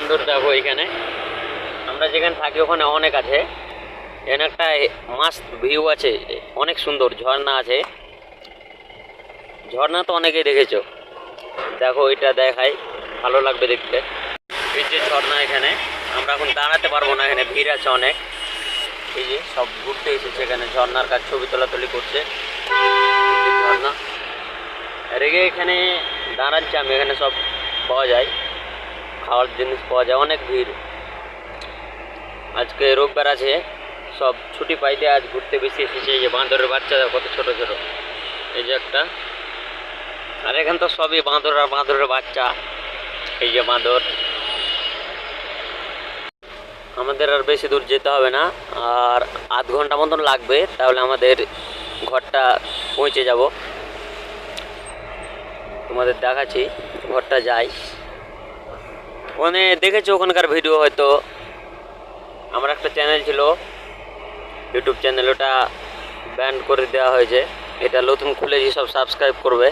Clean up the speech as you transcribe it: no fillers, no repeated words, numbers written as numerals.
বান্দর দেখো এখানে, আমরা যেখানে থাকি ওখানে অনেক আছে। এখানে একটা মাস্ট ভিউ আছে, অনেক সুন্দর ঝর্ণা আছে। ঝর্ণা তো অনেকেই দেখেছো, দেখো এটা দেখাই, ভালো লাগবে দেখতে। এই যে ঝর্ণা, এখানে আমরা এখন দাঁড়াতে পারবো না, এখানে ভিড় আছে অনেক। এই যে সব ঘুরতে এসেছে এখানে, ঝর্ণার কাছে ছবি তোলাতুলি করছে। এই যে ঝর্ণা রেগে এখানে দাঁড়াচ্ছি আমি, এখানে সব পাওয়া যায়, খাওয়ার জিনিস পাওয়া যায়, অনেক ভিড়। আজকে রোববার আছে, সব ছুটি পাইতে আজ ঘুরতে বেশি এসেছে। এই যে বাঁদরের বাচ্চা কত ছোট ছোট, এই যে একটা, আর এখানে তো সবই বাঁদর আর বাঁদরের বাচ্চা। এই যে বাঁদর। আমাদের আর বেশি দূর যেতে হবে না, আর আধ ঘন্টা মতন লাগবে, তাহলে আমাদের ঘরটা পৌঁছে যাব। তোমাদের দেখাচ্ছি ঘরটা যাই। ওখানে দেখেছো ওখানকার ভিডিও হয়তো, আমার একটা চ্যানেল ছিল ইউটিউব চ্যানেল, ওটা ব্যান করে দেওয়া হয়েছে। এটা নতুন খুলেছি, সব সাবস্ক্রাইব করবে।